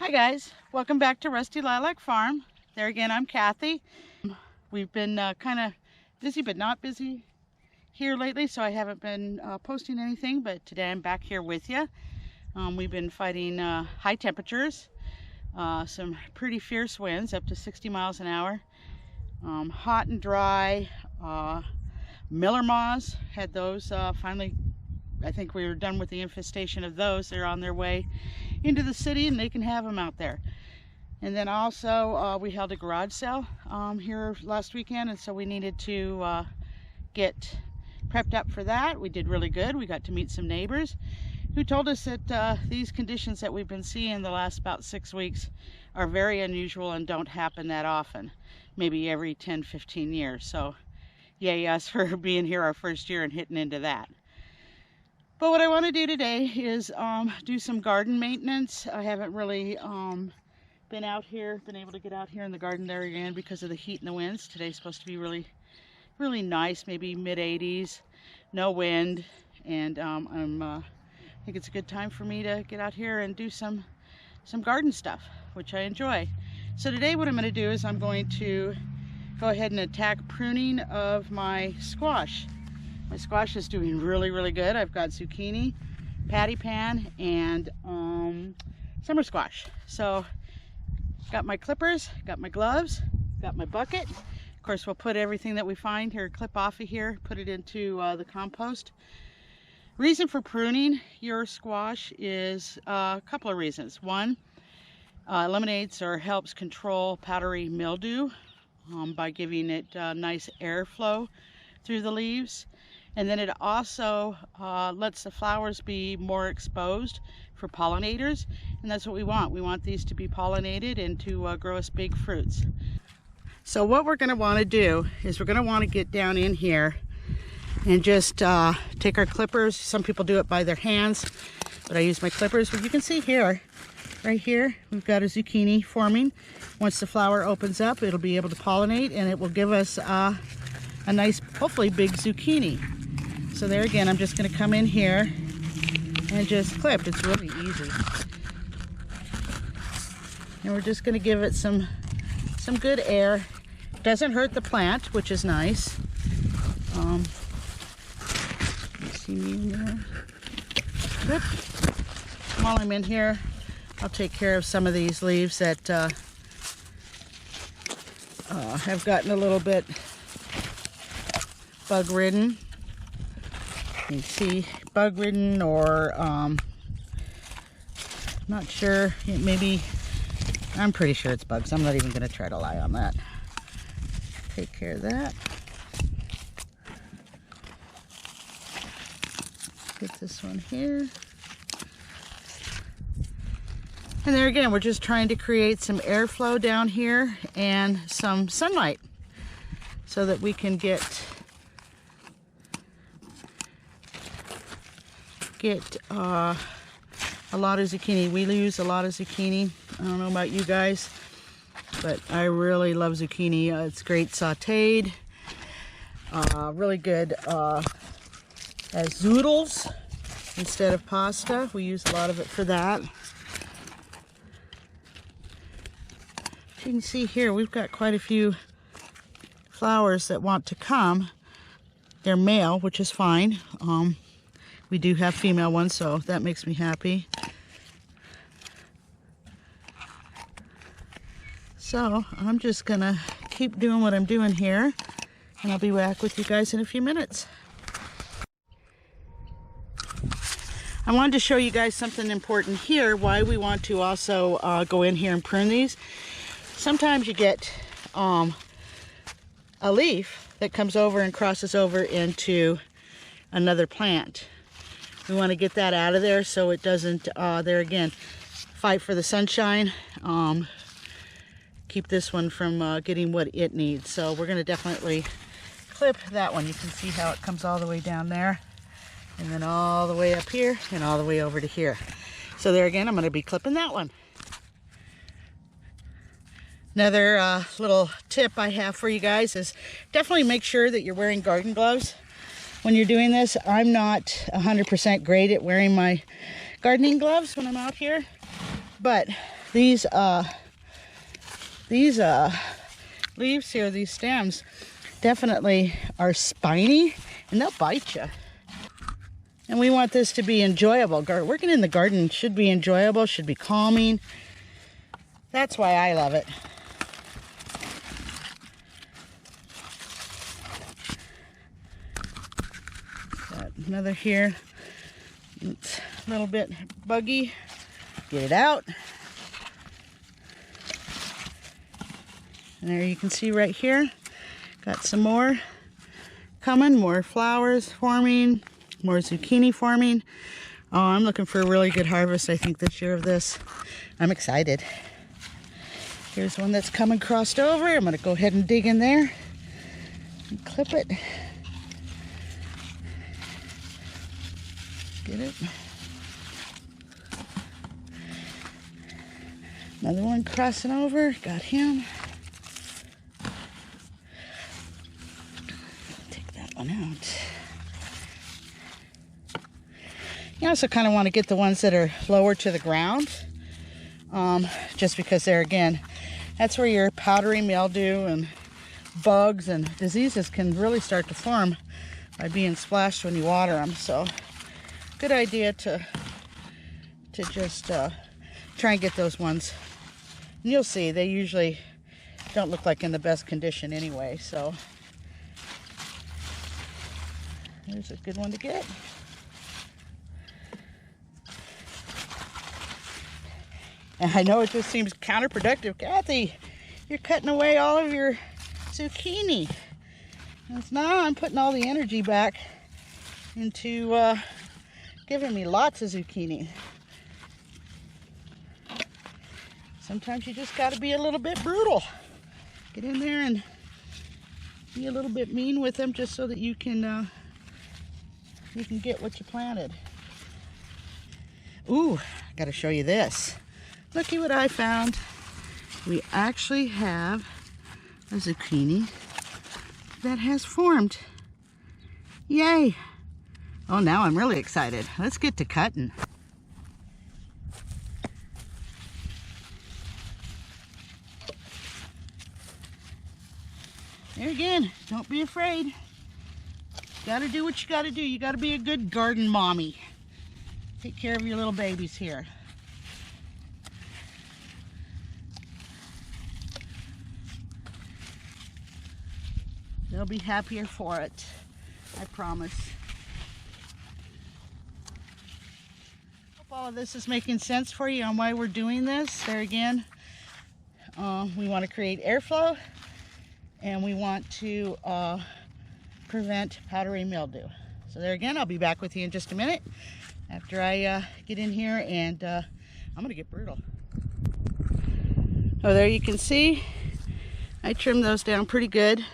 Hi guys, welcome back to Rusty Lilac Farm. There again, I'm Kathy. We've been kind of busy but not busy here lately, so I haven't been posting anything, but today I'm back here with you. We've been fighting high temperatures, some pretty fierce winds up to 60 miles an hour, hot and dry. Miller moths, had those finally. I think we were done with the infestation of those. They're on their way into the city and they can have them out there. And then also we held a garage sale here last weekend, and so we needed to get prepped up for that. We did really good. We got to meet some neighbors who told us that these conditions that we've been seeing the last about 6 weeks are very unusual and don't happen that often, maybe every 10-15 years. So yay us for being here our first year and hitting into that. But what I want to do today is do some garden maintenance. I haven't really been able to get out here in the garden there again because of the heat and the winds. Today's supposed to be really, really nice, maybe mid-80s, no wind, and I think it's a good time for me to get out here and do some garden stuff, which I enjoy. So today what I'm going to do is I'm going to go ahead and attack pruning of my squash. My squash is doing really, really good. I've got zucchini, patty pan, and summer squash. So got my clippers, got my gloves, got my bucket. Of course, we'll put everything that we find here, clip off of here, put it into the compost. Reason for pruning your squash is a couple of reasons. One, eliminates or helps control powdery mildew by giving it nice airflow through the leaves. And then it also lets the flowers be more exposed for pollinators, and that's what we want. We want these to be pollinated and to grow us big fruits. So what we're going to want to do is we're going to want to get down in here and just take our clippers. Some people do it by their hands, but I use my clippers. But you can see here, right here, we've got a zucchini forming. Once the flower opens up, it'll be able to pollinate, and it will give us a nice, hopefully big zucchini. So there again, I'm just going to come in here and just clip. It's really easy. And we're just going to give it some good air. Doesn't hurt the plant, which is nice. You see me in there? Good. While I'm in here, I'll take care of some of these leaves that have gotten a little bit bug-ridden. You see, bug-ridden, or not sure, maybe, I'm pretty sure it's bugs. I'm not even going to try to lie on that. Take care of that. Get this one here. And there again, we're just trying to create some airflow down here and some sunlight so that we can get a lot of zucchini. We use a lot of zucchini. I don't know about you guys, but I really love zucchini. It's great sauteed, really good as zoodles instead of pasta. We use a lot of it for that. You can see here we've got quite a few flowers that want to come. They're male, which is fine. We do have female ones, so that makes me happy. So I'm just gonna keep doing what I'm doing here, and I'll be back with you guys in a few minutes. I wanted to show you guys something important here, why we want to also go in here and prune these. Sometimes you get a leaf that comes over and crosses over into another plant. We want to get that out of there so it doesn't, there again, fight for the sunshine. Keep this one from getting what it needs. So we're going to definitely clip that one. You can see how it comes all the way down there, and then all the way up here, and all the way over to here. So there again, I'm going to be clipping that one. Another little tip I have for you guys is definitely make sure that you're wearing garden gloves when you're doing this. I'm not 100% great at wearing my gardening gloves when I'm out here, but these leaves here, these stems, definitely are spiny and they'll bite you. And we want this to be enjoyable. Working in the garden should be enjoyable, should be calming. That's why I love it. Got another here. It's a little bit buggy. Get it out. And there you can see right here, got some more coming, more flowers forming, more zucchini forming. Oh, I'm looking for a really good harvest, I think, this year of this. I'm excited. Here's one that's coming crossed over. I'm going to go ahead and dig in there and clip it. Get it. Another one crossing over. Got him. Take that one out. You also kind of want to get the ones that are lower to the ground. Just because there again, that's where your powdery mildew and bugs and diseases can really start to form by being splashed when you water them. So good idea to just try and get those ones. And you'll see they usually don't look like in the best condition anyway. So there's a good one to get. And I know it just seems counterproductive. Kathy, you're cutting away all of your zucchini. And now I'm putting all the energy back into giving me lots of zucchini. Sometimes you just got to be a little bit brutal. Get in there and be a little bit mean with them just so that you can get what you planted. Ooh, I got to show you this. Looky what I found. We actually have a zucchini that has formed. Yay! Oh, now I'm really excited. Let's get to cutting. There again, don't be afraid. Gotta do what you gotta do. You gotta be a good garden mommy. Take care of your little babies here. They'll be happier for it, I promise. Hope all of this is making sense for you on why we're doing this. There again, we want to create airflow and we want to prevent powdery mildew. So there again, I'll be back with you in just a minute after I get in here and I'm going to get brutal. Oh, there you can see I trimmed those down pretty good.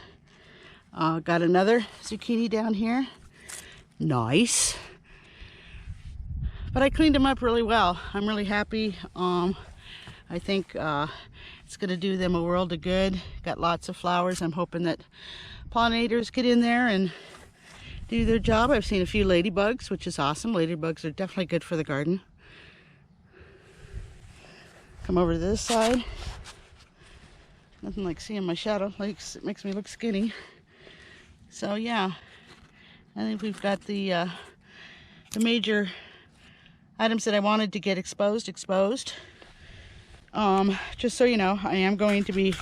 Got another zucchini down here. Nice. But I cleaned them up really well. I'm really happy. I think it's going to do them a world of good. Got lots of flowers. I'm hoping that pollinators get in there and do their job. I've seen a few ladybugs, which is awesome. Ladybugs are definitely good for the garden. Come over to this side. Nothing like seeing my shadow. It makes me look skinny. So yeah, I think we've got the major items that I wanted to get exposed. Just so you know, I am going to be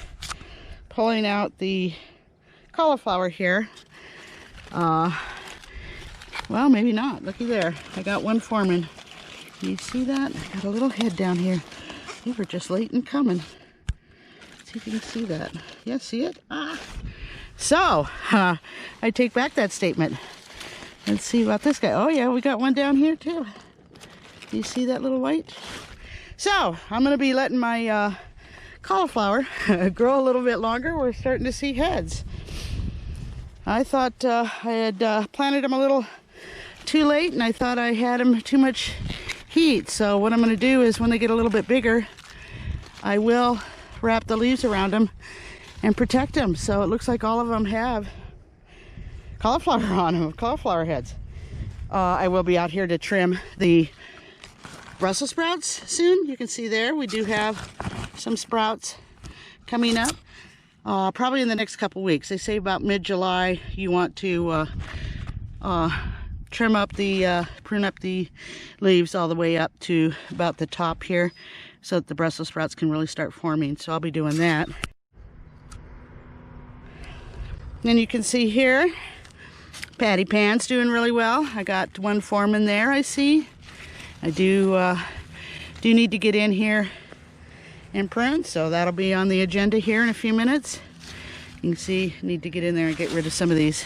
pulling out the cauliflower here. Well, maybe not. Looky there. I got one forming. Can you see that? I got a little head down here. They were just late in coming. Let's see if you can see that. Yeah, see it? Ah. So, I take back that statement. Let's see about this guy. Oh yeah, we got one down here too. Do you see that little white? So, I'm going to be letting my cauliflower grow a little bit longer. We're starting to see heads. I thought I had planted them a little too late, and I thought I had them too much heat. So what I'm going to do is when they get a little bit bigger, I will wrap the leaves around them and protect them. So it looks like all of them have cauliflower on them, cauliflower heads. I will be out here to trim the Brussels sprouts soon. You can see there we do have some sprouts coming up. Probably in the next couple weeks. They say about mid-July you want to prune up the leaves all the way up to about the top here so that the Brussels sprouts can really start forming. So I'll be doing that. Then you can see here, patty pan's doing really well. I got one forming there, I see. I do need to get in here and prune, so that'll be on the agenda here in a few minutes. You can see, I need to get in there and get rid of some of these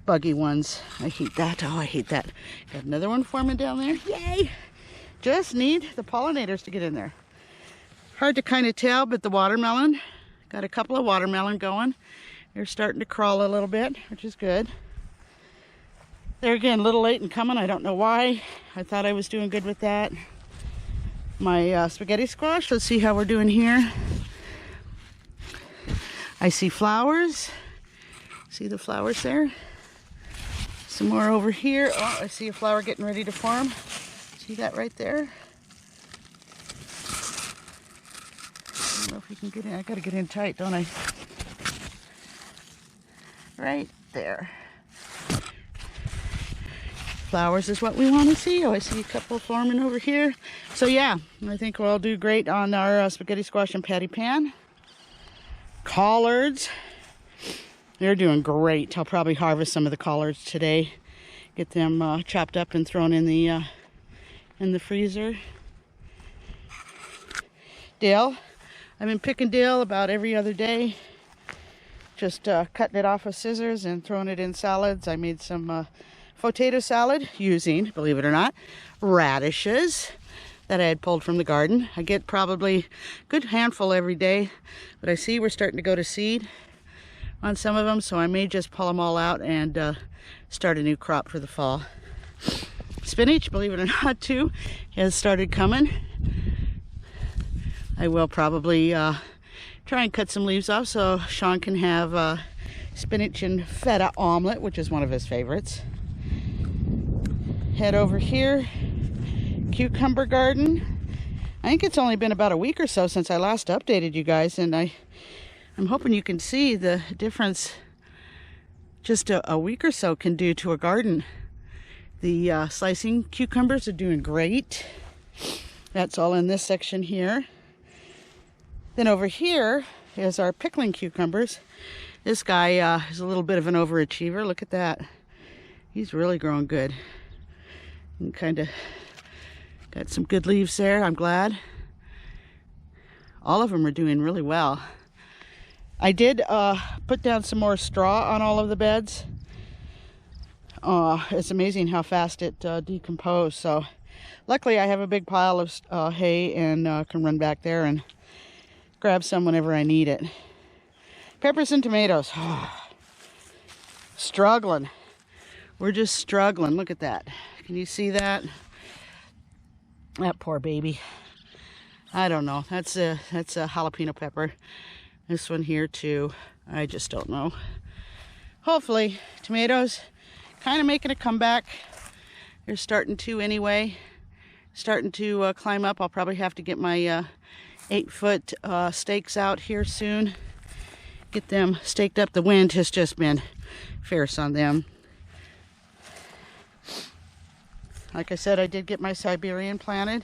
buggy ones. I hate that. Oh, I hate that. Got another one forming down there. Yay! Just need the pollinators to get in there. Hard to kind of tell, but the watermelon, got a couple of watermelon going. They're starting to crawl a little bit, which is good. They're again a little late in coming. I don't know why. I thought I was doing good with that. My spaghetti squash, let's see how we're doing here. I see flowers. See the flowers there? Some more over here. Oh, I see a flower getting ready to form. See that right there? I don't know if you can get in. I gotta get in tight, don't I? Right there. Flowers is what we want to see. Oh, I see a couple forming over here. So yeah, I think we'll do great on our spaghetti squash and patty pan. Collards, they're doing great. I'll probably harvest some of the collards today. Get them chopped up and thrown in the freezer. Dill, I've been picking dill about every other day. Just cutting it off with scissors and throwing it in salads. I made some potato salad using, believe it or not, radishes that I had pulled from the garden. I get probably a good handful every day, but I see we're starting to go to seed on some of them, so I may just pull them all out and start a new crop for the fall. Spinach, believe it or not, too, has started coming. I will probably try and cut some leaves off so Sean can have spinach and feta omelet, which is one of his favorites. Head over here, cucumber garden. I think it's only been about a week or so since I last updated you guys, and I'm hoping you can see the difference just a week or so can do to a garden. The slicing cucumbers are doing great. That's all in this section here. Then over here is our pickling cucumbers. This guy is a little bit of an overachiever. Look at that. He's really growing good. And kind of got some good leaves there, I'm glad. All of them are doing really well. I did put down some more straw on all of the beds. It's amazing how fast it decomposed. So luckily I have a big pile of hay and can run back there and grab some whenever I need it. Peppers and tomatoes. Struggling. We're just struggling. Look at that. Can you see that? That poor baby. I don't know. That's a jalapeno pepper. This one here too. I just don't know. Hopefully, tomatoes kind of making a comeback. They're starting to anyway. Starting to climb up. I'll probably have to get my 8-foot stakes out here soon. Get them staked up. The wind has just been fierce on them. Like I said, I did get my Siberian planted.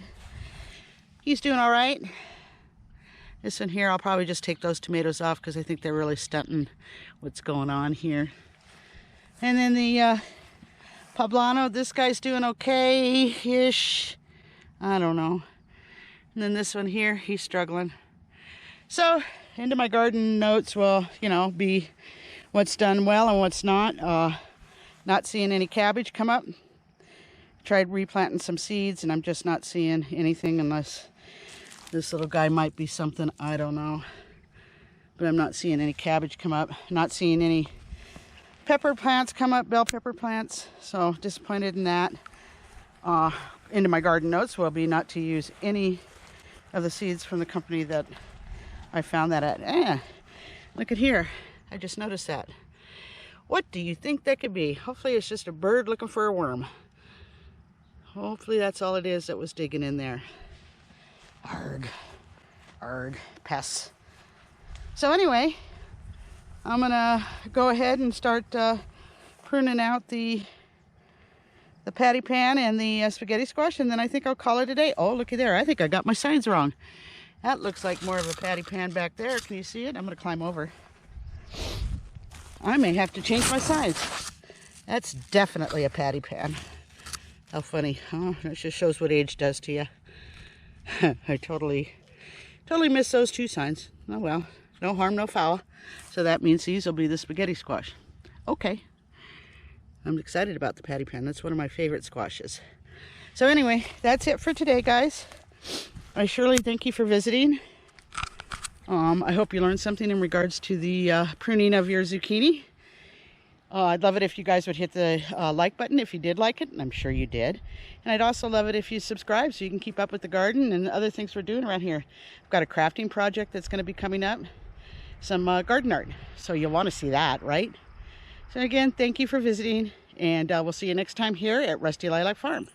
He's doing all right. This one here, I'll probably just take those tomatoes off because I think they're really stunting what's going on here. And then the poblano, this guy's doing okay-ish. I don't know. And then this one here, he's struggling. So, into my garden notes will, be what's done well and what's not. Not seeing any cabbage come up. Tried replanting some seeds and I'm just not seeing anything unless this little guy might be something, I don't know. But I'm not seeing any cabbage come up. Not seeing any pepper plants come up, bell pepper plants. So disappointed in that. Into my garden notes will be not to use any of the seeds from the company that I found that at. Look at here. I just noticed that. What do you think that could be? Hopefully it's just a bird looking for a worm. Hopefully that's all it is that was digging in there. Arg. Arg. Pests. So anyway, I'm gonna go ahead and start pruning out the patty pan and the spaghetti squash, and then I think I'll call it a day. Oh, looky there. I think I got my signs wrong. That looks like more of a patty pan back there. Can you see it? I'm gonna climb over. I may have to change my size. That's definitely a patty pan. How funny. Oh, that just shows what age does to you. I totally missed those two signs. Oh well, no harm, no foul. So that means these will be the spaghetti squash. Okay. I'm excited about the patty pan. That's one of my favorite squashes. So anyway, that's it for today, guys. I surely thank you for visiting. I hope you learned something in regards to the pruning of your zucchini. I'd love it if you guys would hit the like button if you did like it, and I'm sure you did. And I'd also love it if you subscribe so you can keep up with the garden and other things we're doing around here. I've got a crafting project that's going to be coming up, some garden art, so you'll want to see that, right? So again, thank you for visiting, and we'll see you next time here at Rusty Lilac Farm.